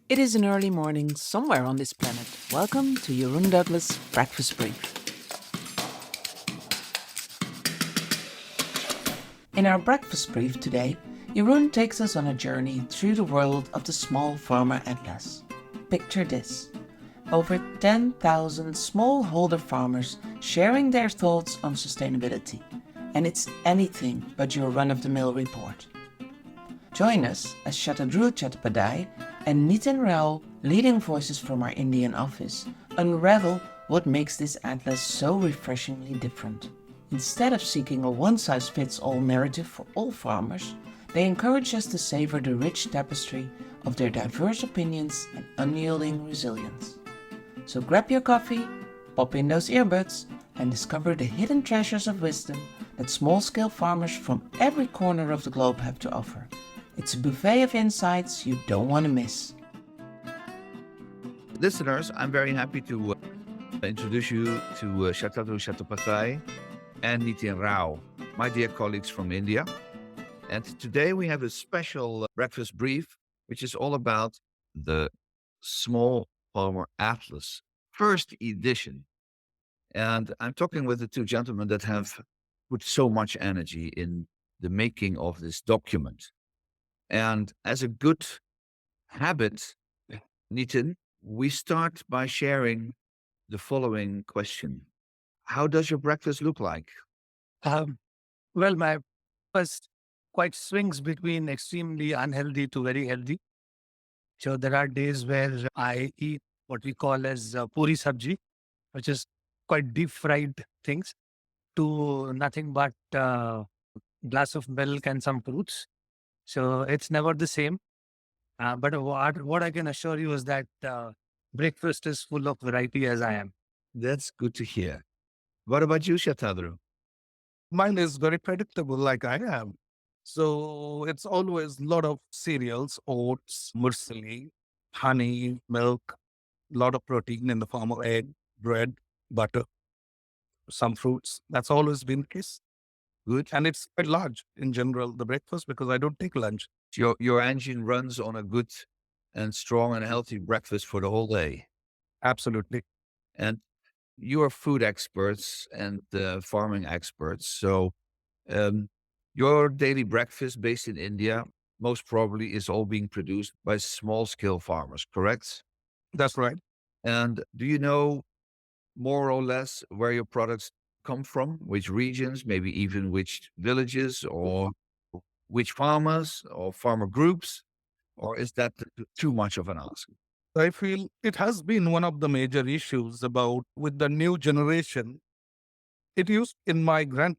It is an early morning somewhere on this planet. Welcome to Jeroen Douglas' Breakfast Brief. In our breakfast brief today, Jeroen takes us on a journey through the world of the small farmer atlas. Picture this. Over 10,000 smallholder farmers sharing their thoughts on sustainability. And it's anything but your run-of-the-mill report. Join us as Shatadru Chattopadhayay and Nitin, leading voices from our Indian office, unravel what makes this atlas so refreshingly different. Instead of seeking a one-size-fits-all narrative for all farmers, they encourage us to savor the rich tapestry of their diverse opinions and unyielding resilience. So grab your coffee, pop in those earbuds, and discover the hidden treasures of wisdom that small-scale farmers from every corner of the globe have to offer. It's a buffet of insights you don't want to miss. Listeners, I'm very happy to introduce you to Shatadru Chattopadhayay and Nitin, my dear colleagues from India. And today we have a special breakfast brief, which is all about the Small Farmer Atlas, first edition. And I'm talking with the two gentlemen that have put so much energy in the making of this document. And as a good habit, Nitin, we start by sharing the following question. How does your breakfast look like? Um, well, my first quite swings between extremely unhealthy to very healthy. So there are days where I eat what we call as puri sabji, which is quite deep fried things, to nothing but glass of milk and some fruits. So it's never the same. But what I can assure you is that breakfast is full of variety as I am. That's good to hear. What about you, Shatadru? Mine is very predictable, like I am. So it's always a lot of cereals, oats, muesli, honey, milk, a lot of protein in the form of egg, bread, butter, some fruits. That's always been the case. Good. And it's quite large in general, the breakfast, because I don't take lunch. Your engine runs on a good and strong and healthy breakfast for the whole day. Absolutely. And you are food experts and farming experts. So your daily breakfast based in India most probably is all being produced by small scale farmers, correct? That's right. And do you know more or less where your products come from, which regions, maybe even which villages or which farmers or farmer groups, or is that too much of an ask? I feel it has been one of the major issues about with the new generation. It used in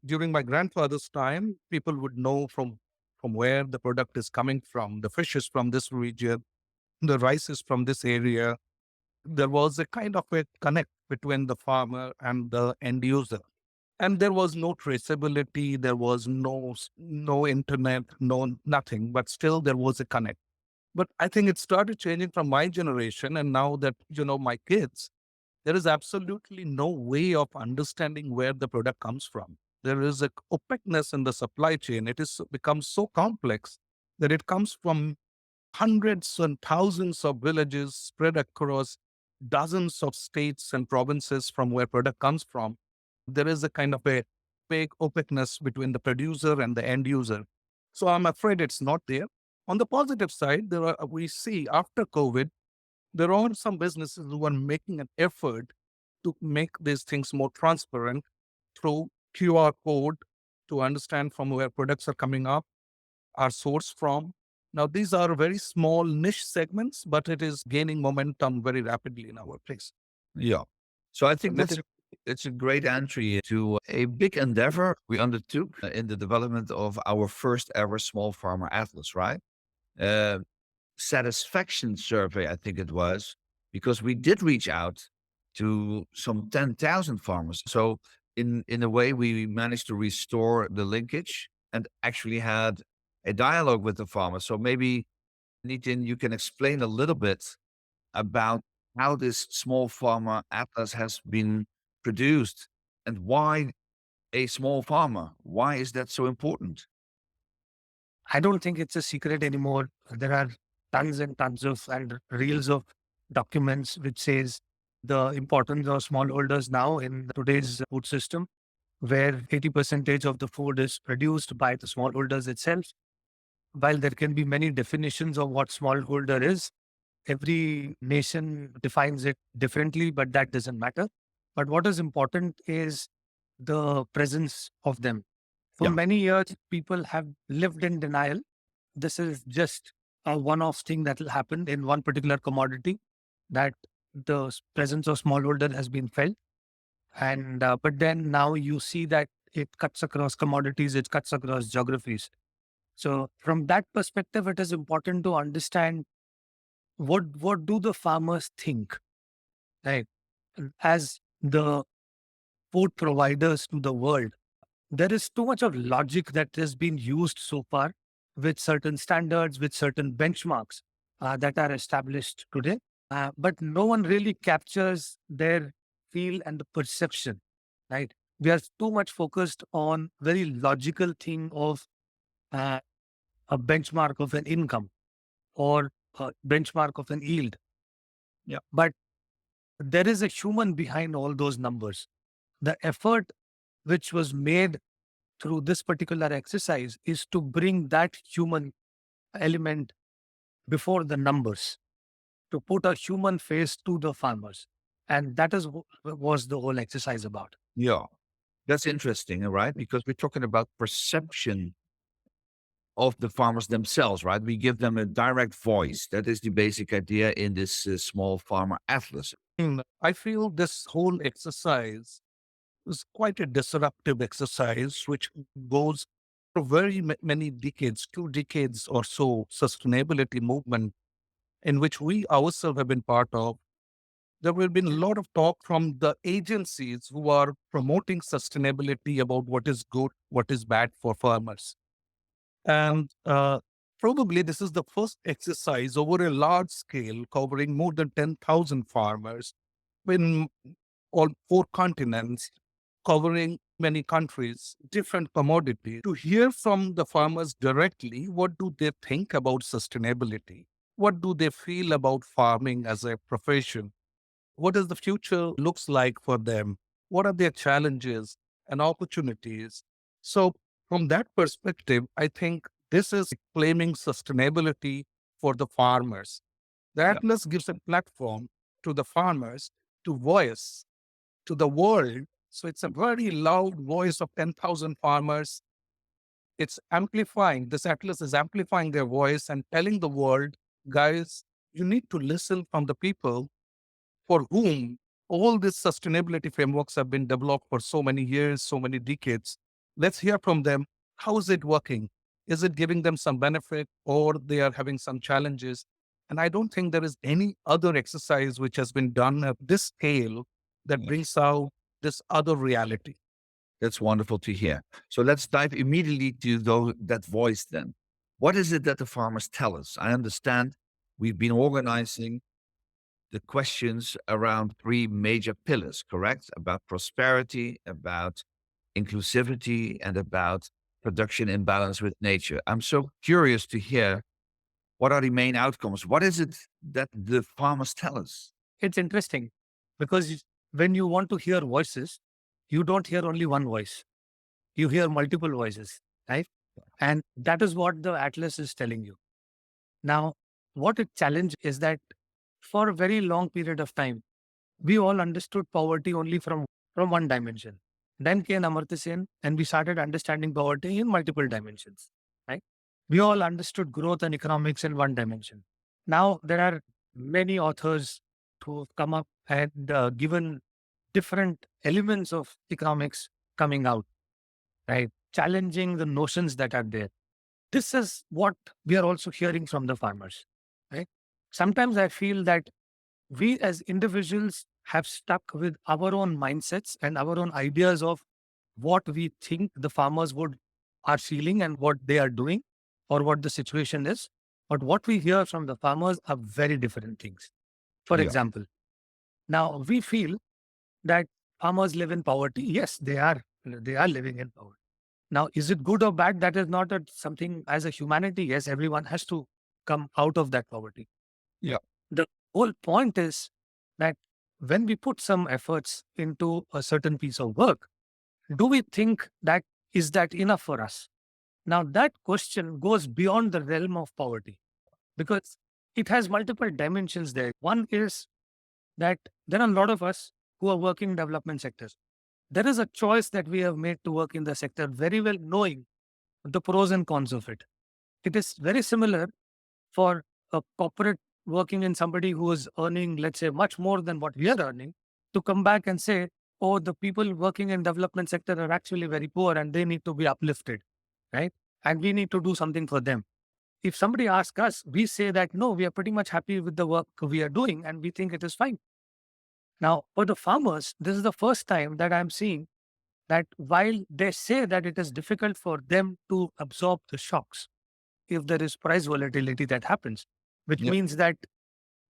during my grandfather's time, people would know from where the product is coming from. The fish is from this region, the rice is from this area. There was a kind of a connect between the farmer and the end user. And there was no traceability, there was no internet, no nothing, but still there was a connect. But I think it started changing from my generation, and now that my kids, there is absolutely no way of understanding where the product comes from. There is a opaqueness in the supply chain. It is becomes so complex that it comes from hundreds and thousands of villages spread across dozens of states and provinces from where product comes from. There is a kind of a big opaqueness between the producer and the end user. So I'm afraid it's not there. On the positive side, we see after COVID, there are some businesses who are making an effort to make these things more transparent through QR code to understand from where products are coming up, are sourced from. Now, these are very small niche segments, but it is gaining momentum very rapidly in our place. Yeah. So I think Nitin, it's a great entry to a big endeavor we undertook in the development of our first ever small farmer atlas, right? Uh, Satisfaction survey, I think it was, because we did reach out to some 10,000 farmers. So in a way, we managed to restore the linkage and actually had a dialogue with the farmers. So maybe, Nitin, you can explain a little bit about how this small farmer atlas has been produced and why a small farmer. Why is that so important? I don't think it's a secret anymore. There are tons and tons of and reels of documents which says the importance of smallholders now in today's food system, where 80% of the food is produced by the smallholders itself. While there can be many definitions of what smallholder is, every nation defines it differently, but that doesn't matter. But what is important is the presence of them. For Yeah. many years, people have lived in denial. This is just a one-off thing that will happen in one particular commodity, that the presence of smallholder has been felt. And but then now you see that it cuts across commodities, it cuts across geographies. So from that perspective, it is important to understand what do the farmers think, right? As the food providers to the world, there is too much of logic that has been used so far with certain standards, with certain benchmarks that are established today. But no one really captures their feel and the perception, right? We are too much focused on very logical thing of uh, a benchmark of an income or a benchmark of an yield. Yeah. But there is a human behind all those numbers. The effort which was made through this particular exercise is to bring that human element before the numbers, to put a human face to the farmers. And that is was the whole exercise about. Yeah. That's interesting, right? Because we're talking about perception of the farmers themselves, right? We give them a direct voice. That is the basic idea in this small farmer atlas. I feel this whole exercise is quite a disruptive exercise, which goes for very many decades, 2 decades or so, sustainability movement in which we ourselves have been part of. There will be a lot of talk from the agencies who are promoting sustainability about what is good, what is bad for farmers. And probably this is the first exercise over a large scale covering more than 10,000 farmers in all 4 continents, covering many countries, different commodities, to hear from the farmers directly what do they think about sustainability? What do they feel about farming as a profession? What does the future looks like for them? What are their challenges and opportunities? So from that perspective, I think this is claiming sustainability for the farmers. The Yeah. Atlas gives a platform to the farmers to voice to the world. So it's a very loud voice of 10,000 farmers. It's amplifying, this Atlas is amplifying their voice and telling the world, guys, you need to listen from the people for whom all these sustainability frameworks have been developed for so many years, so many decades. Let's hear from them. How is it working? Is it giving them some benefit or they are having some challenges? And I don't think there is any other exercise which has been done at this scale that Yeah. brings out this other reality. That's wonderful to hear. So let's dive immediately to that voice then. What is it that the farmers tell us? I understand we've been organizing the questions around 3 major pillars, correct? About prosperity, about inclusivity, and about production in balance with nature. I'm so curious to hear what are the main outcomes? What is it that the farmers tell us? It's interesting because when you want to hear voices, you don't hear only one voice, you hear multiple voices, right? And that is what the Atlas is telling you. Now, what it challenged is that for a very long period of time, we all understood poverty only from one dimension. Then came Amartya Sen, and we started understanding poverty in multiple dimensions. Right? We all understood growth and economics in one dimension. Now there are many authors who have come up and given different elements of economics coming out, right? Challenging the notions that are there. This is what we are also hearing from the farmers, right? Sometimes I feel that we as individuals have stuck with our own mindsets and our own ideas of what we think the farmers would are feeling and what they are doing or what the situation is. But what we hear from the farmers are very different things. For Yeah. example, now we feel that farmers live in poverty. Yes, they are living in poverty. Now, is it good or bad? That is not something as a humanity. Yes, everyone has to come out of that poverty. Yeah. The whole point is that when we put some efforts into a certain piece of work, do we think that is that enough for us? Now, that question goes beyond the realm of poverty because it has multiple dimensions there. One is that there are a lot of us who are working in development sectors. There is a choice that we have made to work in the sector very well knowing the pros and cons of it. It is very similar for a corporate working in somebody who is earning, let's say, much more than what we are earning to come back and say, oh, the people working in development sector are actually very poor and they need to be uplifted, right? And we need to do something for them. If somebody asks us, we say that no, we are pretty much happy with the work we are doing and we think it is fine. Now, for the farmers, this is the first time that I'm seeing that while they say that it is difficult for them to absorb the shocks if there is price volatility that happens, which Yep. means that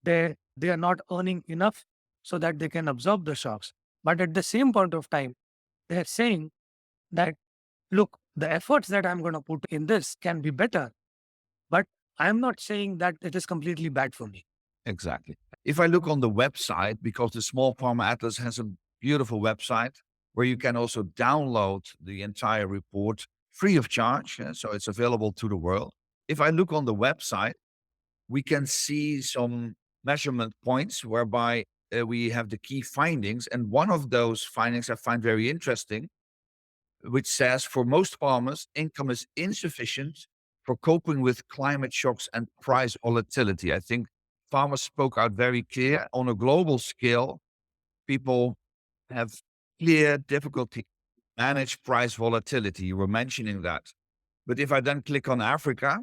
they are not earning enough so that they can absorb the shocks. But at the same point of time, they are saying that, look, the efforts that I'm going to put in this can be better, but I'm not saying that it is completely bad for me. Exactly. If I look on the website, because the Small Farmer Atlas has a beautiful website where you can also download the entire report free of charge. So it's available to the world. If I look on the website, we can see some measurement points whereby we have the key findings. And one of those findings I find very interesting, which says for most farmers, income is insufficient for coping with climate shocks and price volatility. I think farmers spoke out very clear. On a global scale, people have clear difficulty manage price volatility. You were mentioning that. But if I then click on Africa,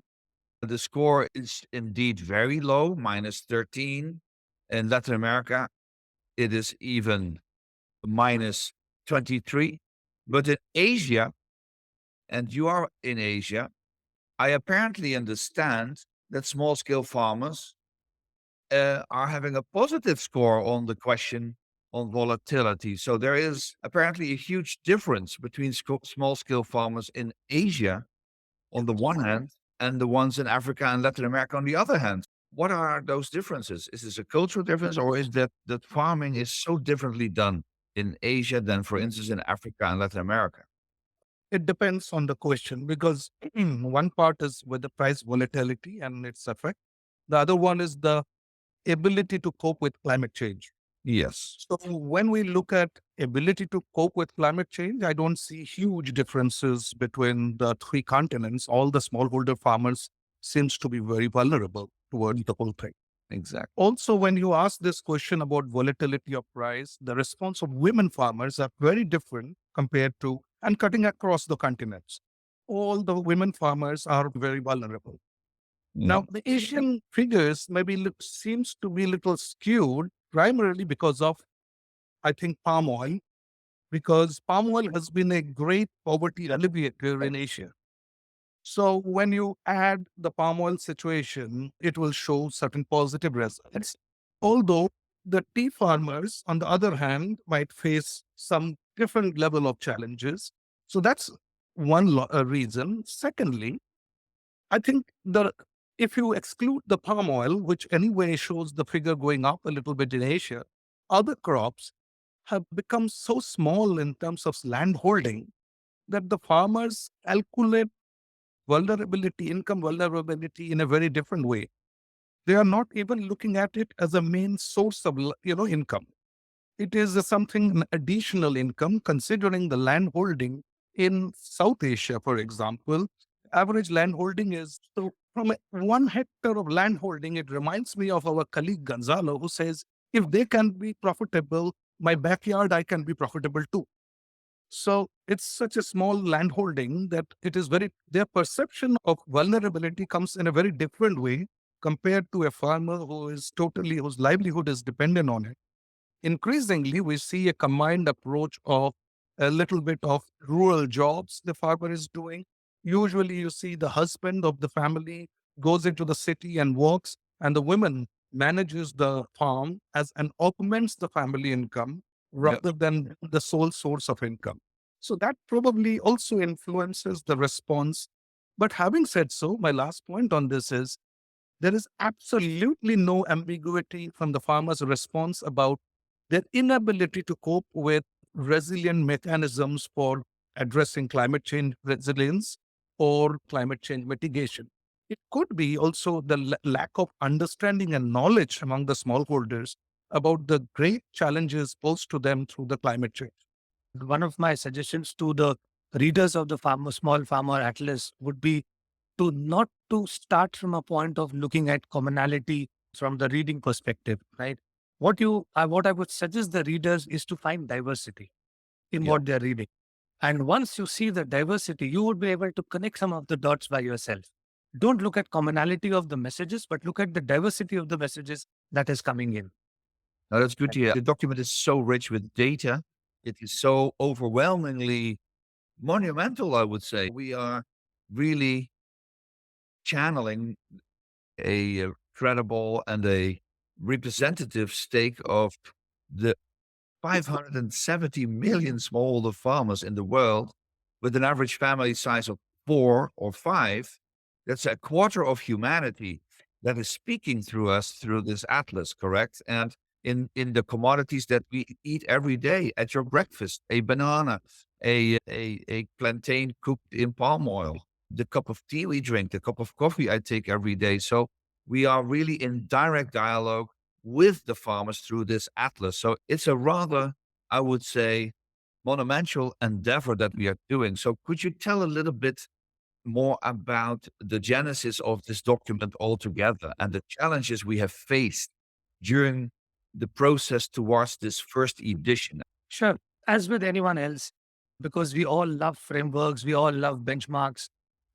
the score is indeed very low, minus 13. In Latin America, it is even minus 23. But in Asia, and you are in Asia, I apparently understand that small scale farmers are having a positive score on the question on volatility. So there is apparently a huge difference between small scale farmers in Asia on the one hand and the ones in Africa and Latin America on the other hand. What are those differences? Is this a cultural difference, or is that farming is so differently done in Asia than, for instance, in Africa and Latin America? It depends on the question because one part is with the price volatility and its effect. The other one is the ability to cope with climate change. Yes. So when we look at ability to cope with climate change, I don't see huge differences between the three continents. All the smallholder farmers seems to be very vulnerable towards the whole thing. Exactly. Also, when you ask this question about volatility of price, the response of women farmers are very different compared to and cutting across the continents. All the women farmers are very vulnerable. Yeah. Now, the Asian figures maybe seems to be a little skewed, primarily because of, I think, palm oil, because palm oil has been a great poverty alleviator in Asia. So when you add the palm oil situation, it will show certain positive results. Although the tea farmers, on the other hand, might face some different level of challenges. So that's one reason. Secondly, I think if you exclude the palm oil, which anyway shows the figure going up a little bit in Asia, other crops have become so small in terms of land holding that the farmers calculate vulnerability, income vulnerability in a very different way. They are not even looking at it as a main source of income. It is something an additional income considering the land holding in South Asia, for example. Average land holding is so from 1 hectare of land holding. It reminds me of our colleague Gonzalo, who says, if they can be profitable, my backyard, I can be profitable too. So it's such a small land holding that it is their perception of vulnerability comes in a very different way compared to a farmer whose livelihood is dependent on it. Increasingly, we see a combined approach of a little bit of rural jobs the farmer is doing. Usually, you see the husband of the family goes into the city and works, and the woman manages the farm and augments the family income rather than the sole source of income. So that probably also influences the response. But having said so, my last point on this is There is absolutely no ambiguity from the farmer's response about their inability to cope with resilient mechanisms for addressing climate change resilience or climate change mitigation. It could be also the lack of understanding and knowledge among the smallholders about the great challenges posed to them through the climate change. One of my suggestions to the readers of the Small Farmer Atlas would be to not to start from a point of looking at commonality from the reading perspective, right? What I would suggest the readers is to find diversity in Yeah. what they're reading. And once you see the diversity, you would be able to connect some of the dots by yourself. Don't look at commonality of the messages, but look at the diversity of the messages that is coming in. Now that's good to hear. The document is so rich with data. It is so overwhelmingly monumental, I would say. We are really channeling a credible and a representative stake of the 570 million smallholder farmers in the world with an average family size of 4 or 5. That's a quarter of humanity that is speaking through us through this atlas, correct? And in the commodities that we eat every day at your breakfast, a banana, a plantain cooked in palm oil, the cup of tea we drink, the cup of coffee I take every day. So we are really in direct dialogue with the farmers through this atlas. So it's a rather, I would say, monumental endeavor that we are doing. So could you tell a little bit more about the genesis of this document altogether and the challenges we have faced during the process towards this first edition? Sure. As with anyone else, because we all love frameworks, we all love benchmarks,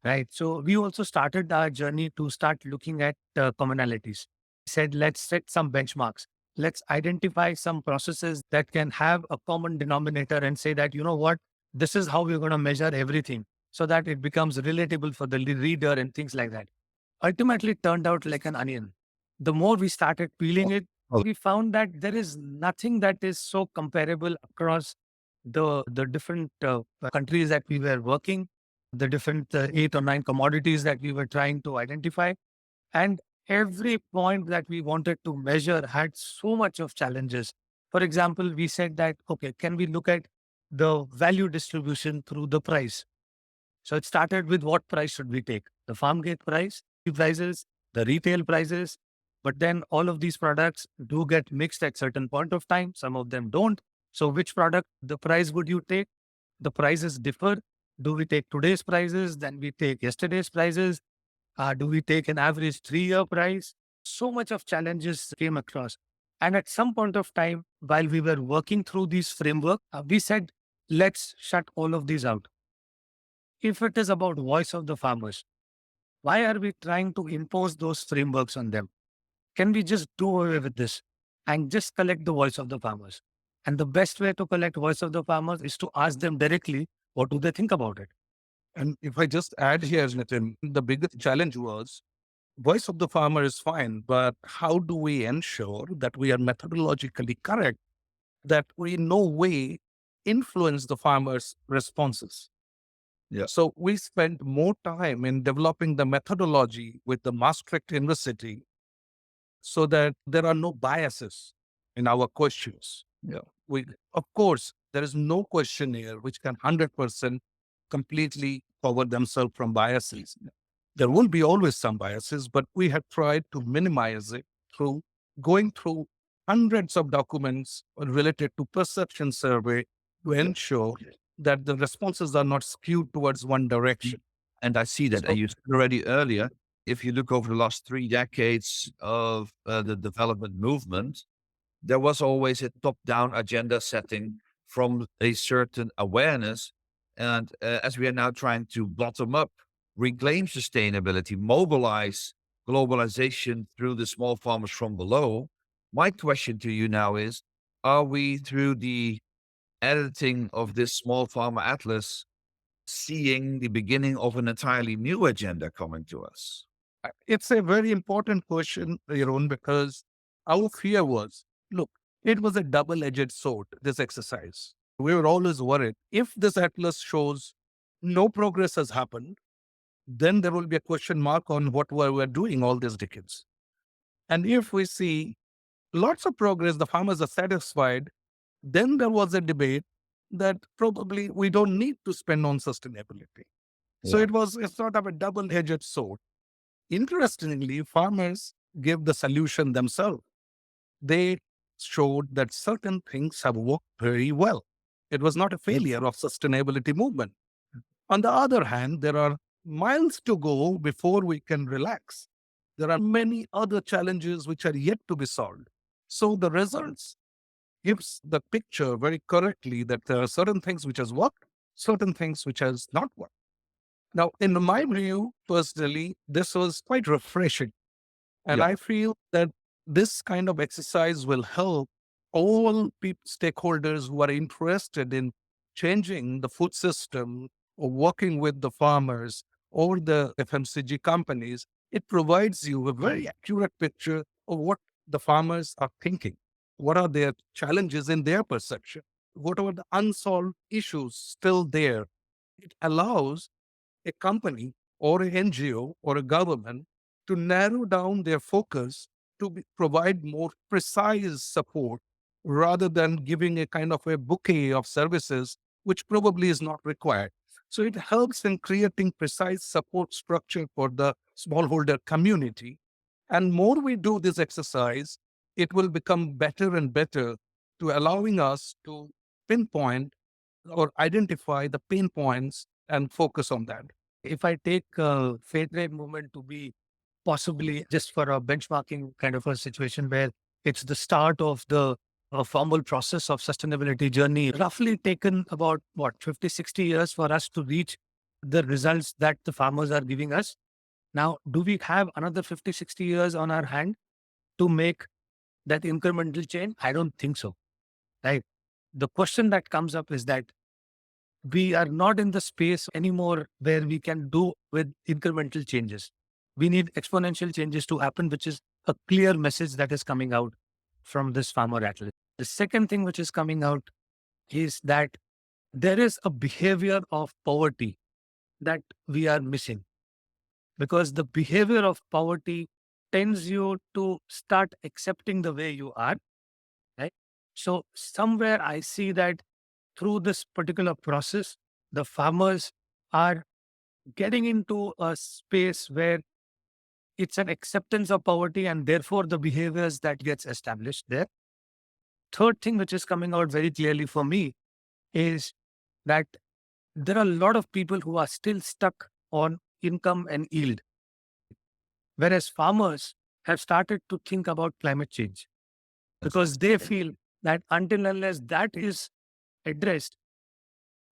right? So we also started our journey to start looking at commonalities. Said, let's set some benchmarks. Let's identify some processes that can have a common denominator and say that, you know what, this is how we're going to measure everything so that it becomes relatable for the reader and things like that. Ultimately, it turned out like an onion. The more we started peeling it, Oh, we found that there is nothing that is so comparable across the different countries that we were working, the different 8 or 9 commodities that we were trying to identify, and every point that we wanted to measure had so much of challenges. For example, we said that, okay, can we look at the value distribution through the price? So it started with what price should we take? The farm gate price, the prices, the retail prices. But then all of these products do get mixed at certain point of time. Some of them don't. So which product, the price would you take? The prices differ. Do we take today's prices? Then we take yesterday's prices. Do we take an average 3-year price? So much of challenges came across. And at some point of time, while we were working through these framework, we said, let's shut all of these out. If it is about voice of the farmers, why are we trying to impose those frameworks on them? Can we just do away with this and just collect the voice of the farmers? And the best way to collect voice of the farmers is to ask them directly, what do they think about it? And if I just add here, Nitin, the biggest challenge was voice of the farmer is fine, but how do we ensure that we are methodologically correct, that we in no way influence the farmer's responses? yeah. So we spent more time in developing the methodology with the Maastricht University so that there are no biases in our questions. Yeah. Of course, there is no question here which can 100% completely cover themselves from biases. There will be always some biases, but we have tried to minimize it through going through hundreds of documents related to perception survey to ensure that the responses are not skewed towards one direction. And I see that. So, And you said already earlier, if you look over the last 3 decades of the development movement, there was always a top-down agenda setting from a certain awareness. And as we are now trying to bottom up, reclaim sustainability, mobilize globalization through the small farmers from below, my question to you now is, are we through the editing of this small farmer atlas seeing the beginning of an entirely new agenda coming to us? it's a very important question, Jeroen, because our fear was, look, it was a double-edged sword, this exercise. We were always worried if this atlas shows no progress has happened, then there will be a question mark on what we were doing all these decades. And if we see lots of progress, the farmers are satisfied, then there was a debate that probably we don't need to spend on sustainability. So Yeah. it's sort of a double-edged sword. Interestingly, farmers gave the solution themselves. They showed that certain things have worked very well. It was not a failure of sustainability movement. On the other hand, there are miles to go before we can relax. There are many other challenges which are yet to be solved. So the results gives the picture very correctly that there are certain things which has worked, certain things which has not worked. Now, in my view, personally, this was quite refreshing. And Yeah. I feel that this kind of exercise will help all stakeholders who are interested in changing the food system or working with the farmers or the FMCG companies. It provides you a very accurate picture of what the farmers are thinking. What are their challenges in their perception? What are the unsolved issues still there? It allows a company or an NGO or a government to narrow down their focus to provide more precise support rather than giving a kind of a bouquet of services, which probably is not required. So it helps in creating precise support structure for the smallholder community. And more we do this exercise, it will become better and better to allowing us to pinpoint or identify the pain points and focus on that. If I take fair trade movement to be possibly just for a benchmarking kind of a situation where it's the start of the formal process of sustainability journey, roughly taken about what, 50, 60 years for us to reach the results that the farmers are giving us. Now, do we have another 50, 60 years on our hand to make that incremental change? I don't think so. Right. The question that comes up is that we are not in the space anymore where we can do with incremental changes. We need exponential changes to happen, which is a clear message that is coming out from this farmer atlas. The second thing which is coming out is that there is a behavior of poverty that we are missing, because the behavior of poverty tends you to start accepting the way you are, right? So somewhere I see that through this particular process, the farmers are getting into a space where it's an acceptance of poverty and therefore the behaviors that gets established there. Third thing which is coming out very clearly for me is that there are a lot of people who are still stuck on income and yield, whereas farmers have started to think about climate change because they feel that until unless that is addressed,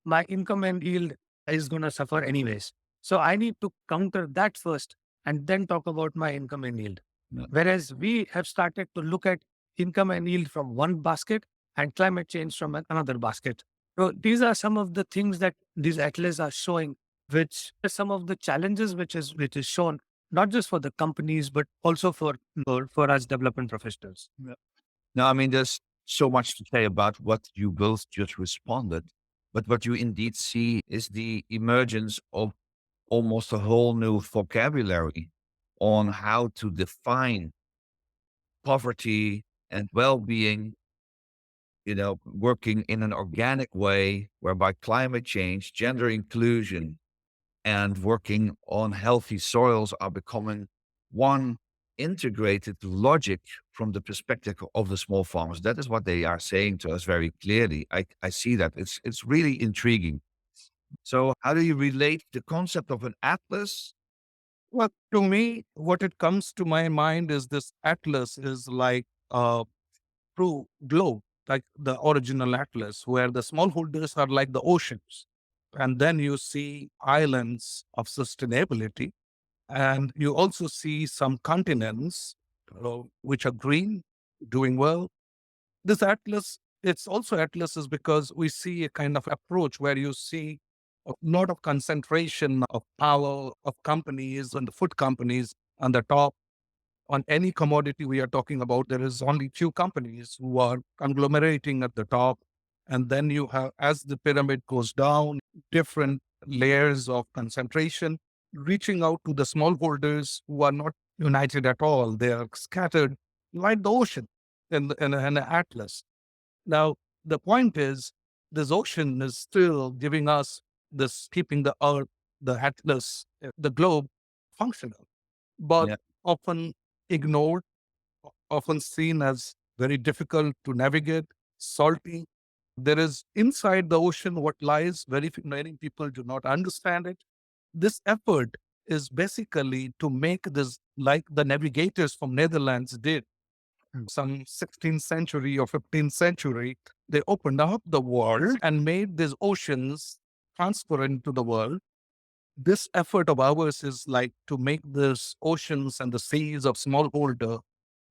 my income and yield is going to suffer anyways. So I need to counter that first and then talk about my income and yield. Yeah. Whereas we have started to look at income and yield from one basket and climate change from another basket. So these are some of the things that these atlas are showing, which are some of the challenges which is shown, not just for the companies, but also for us development professionals. Yeah. Now, I mean, there's so much to say about what you both just responded, but what you indeed see is the emergence of almost a whole new vocabulary on how to define poverty and well-being, working in an organic way, whereby climate change, gender inclusion, and working on healthy soils are becoming one integrated logic from the perspective of the small farmers. That is what they are saying to us very clearly. I see that. It's really intriguing. So how do you relate the concept of an atlas? Well, to me, what it comes to my mind is this atlas is like a true globe, like the original atlas, where the smallholders are like the oceans. And then you see islands of sustainability. And you also see some continents which are green, doing well. This atlas, it's also atlases because we see a kind of approach where you see a lot of concentration of power of companies and the food companies on the top. On any commodity we are talking about, there is only few companies who are conglomerating at the top. And then you have, as the pyramid goes down, different layers of concentration. reaching out to the smallholders who are not united at all. They are scattered like the ocean in the atlas. Now, the point is, this ocean is still giving us this, keeping the earth, the atlas, the globe functional, but Yeah. often ignored, often seen as very difficult to navigate, salty. There is inside the ocean what lies, many people do not understand it. This effort is basically to make this like the navigators from Netherlands did some 16th century or 15th century. They opened up the world and made these oceans transparent to the world. This effort of ours is like to make these oceans and the seas of smallholder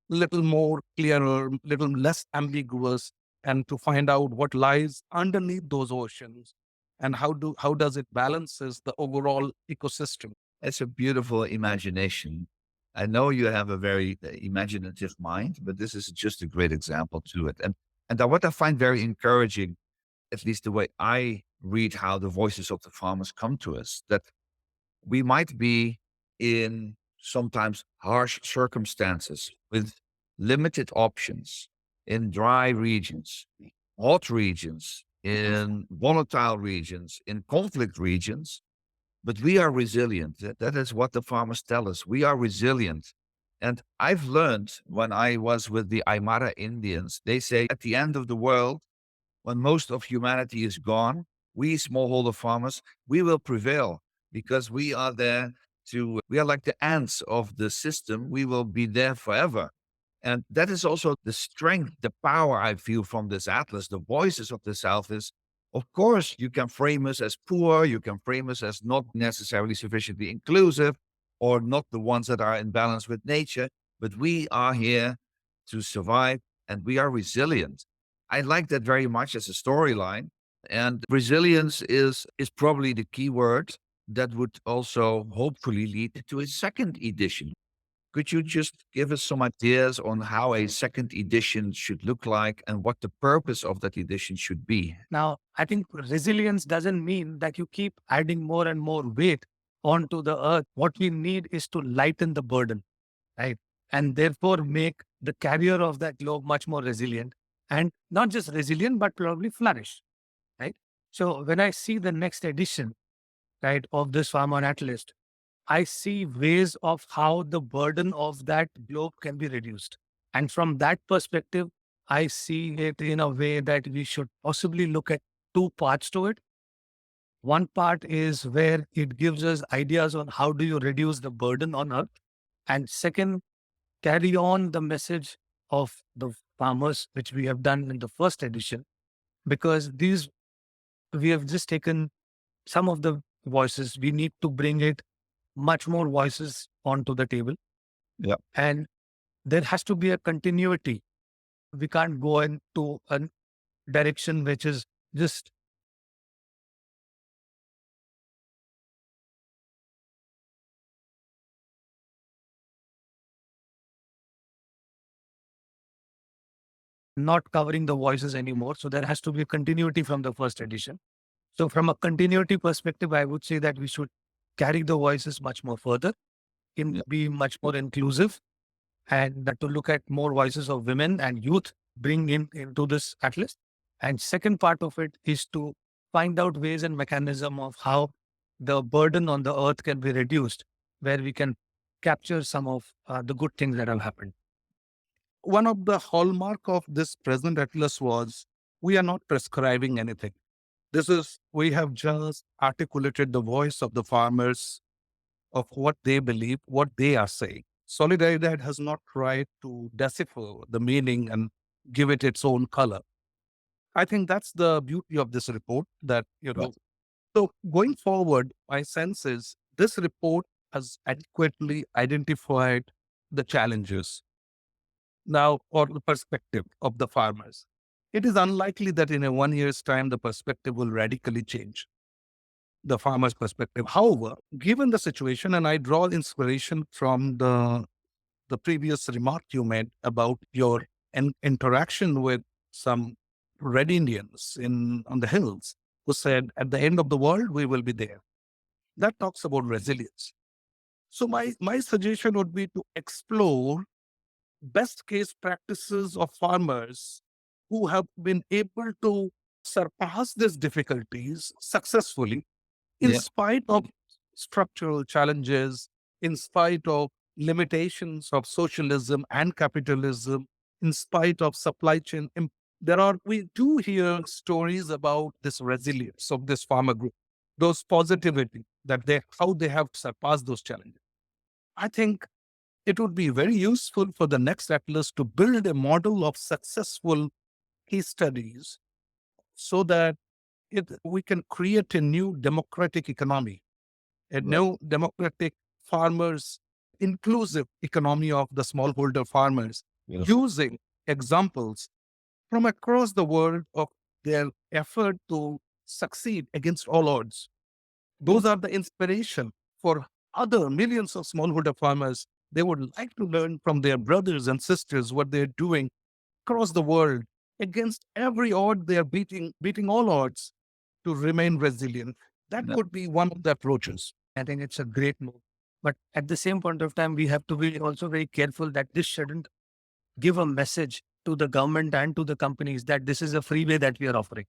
little more clearer, little less ambiguous, and to find out what lies underneath those oceans and how does it balances the overall ecosystem. It's a beautiful imagination. I know you have a very imaginative mind, but this is just a great example to it. And what I find very encouraging, at least the way I read how the voices of the farmers come to us, that we might be in sometimes harsh circumstances with limited options in dry regions, hot regions, in volatile regions, in conflict regions, but we are resilient. That is what the farmers tell us. We are resilient. And I've learned when I was with the Aymara Indians, they say at the end of the world, when most of humanity is gone, we smallholder farmers, we will prevail because we are there we are like the ants of the system. We will be there forever. And that is also the strength, the power I feel from this atlas, the voices of the South is, of course, you can frame us as poor, you can frame us as not necessarily sufficiently inclusive or not the ones that are in balance with nature, but we are here to survive and we are resilient. I like that very much as a storyline. And resilience is probably the key word that would also hopefully lead to a second edition. Could you just give us some ideas on how a second edition should look like and what the purpose of that edition should be? Now, I think resilience doesn't mean that you keep adding more and more weight onto the earth. What we need is to lighten the burden, right? And therefore make the carrier of that globe much more resilient, and not just resilient, but probably flourish, right? So when I see the next edition, right, of this Farmer Atlas, I see ways of how the burden of that globe can be reduced. And from that perspective, I see it in a way that we should possibly look at two parts to it. One part is where it gives us ideas on how do you reduce the burden on earth. And second, carry on the message of the farmers, which we have done in the first edition, because these, we have just taken some of the voices. We need to bring it much more voices onto the table. Yeah. And there has to be a continuity. We can't go into a direction which is just not covering the voices anymore. So there has to be a continuity from the first edition. So from a continuity perspective, I would say that we should carry the voices much more further, Yeah. be much more inclusive, and that to look at more voices of women and youth bring in into this atlas. And second part of it is to find out ways and mechanism of how the burden on the earth can be reduced, where we can capture some of the good things that have happened. One of the hallmark of this present atlas was we are not prescribing anything. This is, we have just articulated the voice of the farmers of what they believe, what they are saying. Solidarity has not tried to decipher the meaning and give it its own color. I think that's the beauty of this report that, Right. so going forward, my sense is this report has adequately identified the challenges now or the perspective of the farmers. It is unlikely that in a 1 year's time, the perspective will radically change, the farmer's perspective. However, given the situation, and I draw inspiration from the previous remark you made about your interaction with some Red Indians on the hills who said, at the end of the world, we will be there. that talks about resilience. So my suggestion would be to explore best case practices of farmers who have been able to surpass these difficulties successfully in Yeah. spite of structural challenges, in spite of limitations of socialism and capitalism, in spite of supply chain. We do hear stories about this resilience of this farmer group, those positivity that how they have surpassed those challenges. I think it would be very useful for the next atlas to build a model of successful case studies so that we can create a new democratic economy, a Right. new democratic farmers, inclusive economy of the smallholder farmers, Beautiful. using examples from across the world of their effort to succeed against all odds. Those are the inspiration for other millions of smallholder farmers. They would like to learn from their brothers and sisters what they're doing across the world against every odd. They are beating all odds to remain resilient. That Yeah. could be one of the approaches. I think it's a great move. But at the same point of time, we have to be also very careful that this shouldn't give a message to the government and to the companies that this is a freeway that we are offering,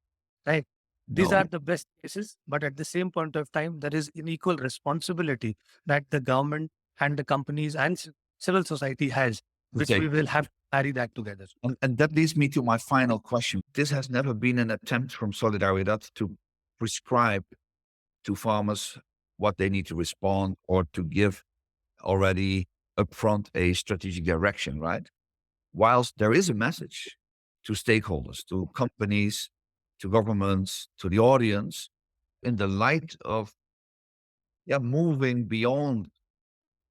right? These No. are the best cases, but at the same point of time, there is an equal responsibility that the government and the companies and civil society has, which Okay. we will have to carry that together. And that leads me to my final question. This has never been an attempt from Solidaridad to prescribe to farmers what they need to respond or to give already upfront a strategic direction, right? Whilst there is a message to stakeholders, to companies, to governments, to the audience, in the light of moving beyond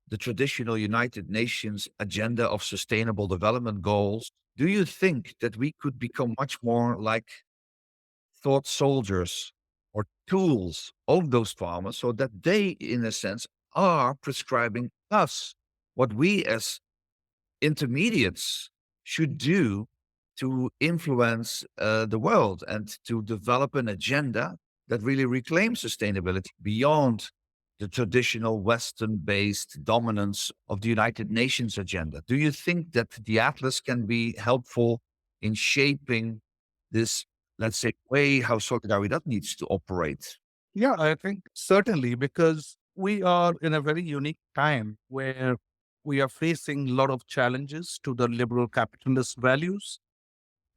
the traditional United Nations agenda of sustainable development goals, do you think that we could become much more like thought soldiers or tools of those farmers so that they, in a sense, are prescribing us what we as intermediates should do to influence the world and to develop an agenda that really reclaims sustainability beyond the traditional Western based dominance of the United Nations agenda? Do you think that the Atlas can be helpful in shaping this, let's say, way how Solidaridad needs to operate? Yeah, I think certainly because we are in a very unique time where we are facing a lot of challenges to the liberal capitalist values.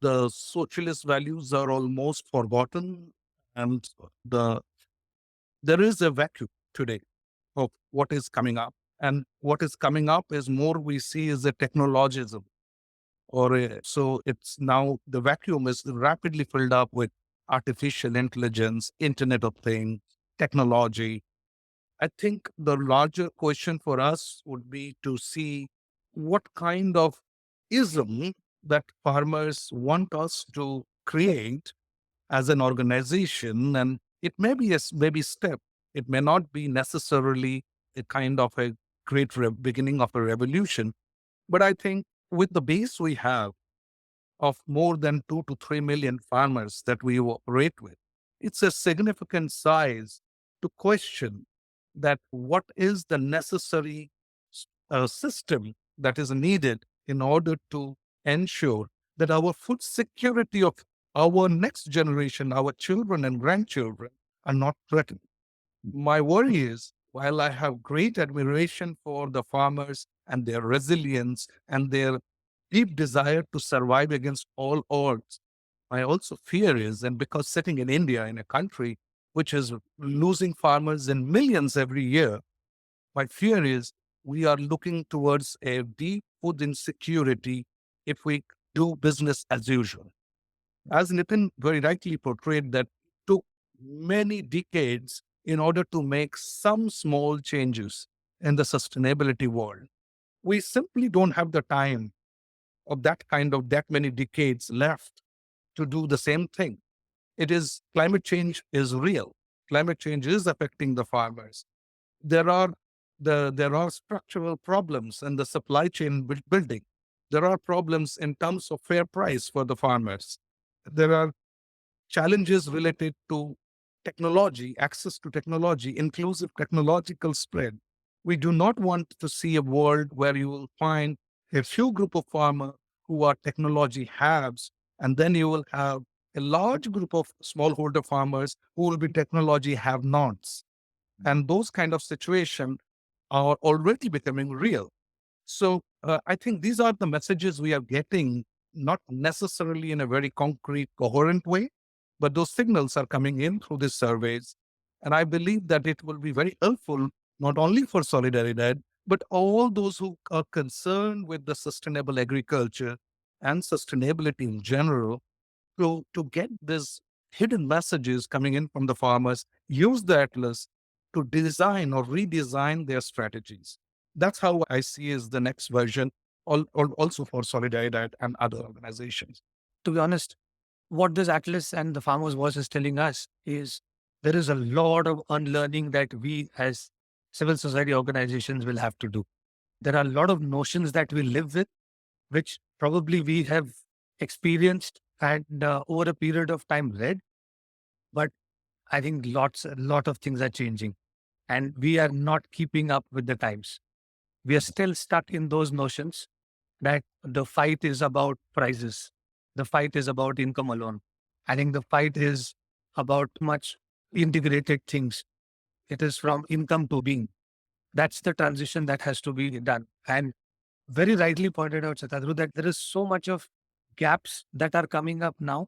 The socialist values are almost forgotten, and the there is a vacuum today of what is coming up. And what is coming up is more we see is a technologism, so it's now the vacuum is rapidly filled up with artificial intelligence, Internet of Things, technology. I think the larger question for us would be to see what kind of ism that farmers want us to create as an organization. And it may be a baby step. It may not be necessarily a kind of a great beginning of a revolution. But I think with the base we have of more than 2 to 3 million farmers that we operate with, it's a significant size to question that what is the necessary system that is needed in order to ensure that our food security of our next generation, our children and grandchildren, are not threatened. My worry is, while I have great admiration for the farmers and their resilience and their deep desire to survive against all odds, my also fear is, and because sitting in India, in a country which is losing farmers in millions every year, my fear is we are looking towards a deep food insecurity if we do business as usual. As Nitin very rightly portrayed, that took many decades in order to make some small changes in the sustainability world. We simply don't have the time of that many decades left to do the same thing. Climate change is real. Climate change is affecting the farmers. There are there are structural problems in the supply chain building. There are problems in terms of fair price for the farmers. There are challenges related to technology, access to technology, inclusive technological spread. We do not want to see a world where you will find a few group of farmers who are technology haves, and then you will have a large group of smallholder farmers who will be technology have-nots. And those kind of situations are already becoming real. So I think these are the messages we are getting, not necessarily in a very concrete, coherent way, but those signals are coming in through these surveys. And I believe that it will be very helpful, not only for Solidaridad, but all those who are concerned with the sustainable agriculture and sustainability in general to get these hidden messages coming in from the farmers, use the atlas to design or redesign their strategies. That's how I see is the next version, also for Solidaridad and other organizations. To be honest, what this atlas and the farmer's voice is telling us is there is a lot of unlearning that we as civil society organizations will have to do. There are a lot of notions that we live with, which probably we have experienced and over a period of time read. But I think a lot of things are changing and we are not keeping up with the times. We are still stuck in those notions that the fight is about prices. The fight is about income alone. I think the fight is about much integrated things. It is from income to being. That's the transition that has to be done. And very rightly pointed out, Shatadru, that there is so much of gaps that are coming up now,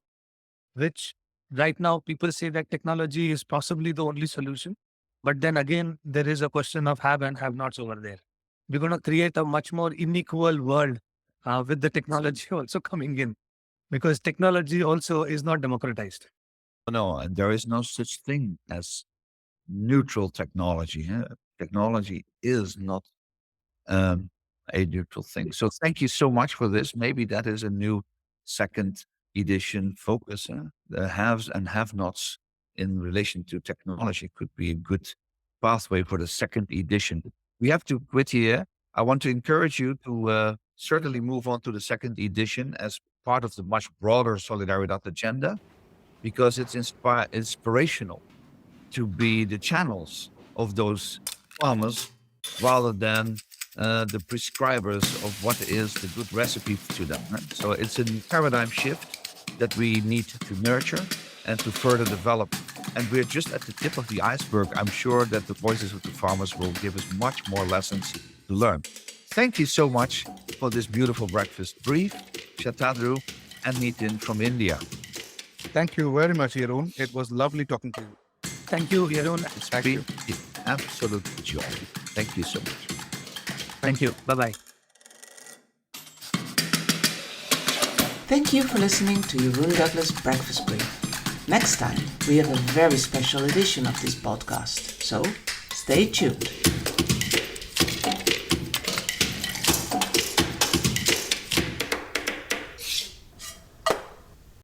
which right now people say that technology is possibly the only solution. But then again, there is a question of have and have nots over there. We're going to create a much more unequal world with the technology also coming in, because technology also is not democratized. No, and there is no such thing as neutral technology. Technology is not a neutral thing. So thank you so much for this. Maybe that is a new second edition focus. The haves and have-nots in relation to technology could be a good pathway for the second edition. We have to quit here. I want to encourage you to certainly move on to the second edition as part of the much broader Solidaridad agenda, because it's inspirational to be the channels of those farmers rather than the prescribers of what is the good recipe to them. Right? So it's a paradigm shift that we need to nurture and to further develop. And we're just at the tip of the iceberg. I'm sure that the voices of the farmers will give us much more lessons to learn. Thank you so much for this beautiful breakfast brief, Shatadru and Nitin from India. Thank you very much, Jeroen. It was lovely talking to you. Thank you, Jeroen. It's been an absolute joy. Thank you so much. Thank you. Bye-bye. Thank you for listening to Jeroen Douglas Breakfast Brief. Next time, we have a very special edition of this podcast, so stay tuned.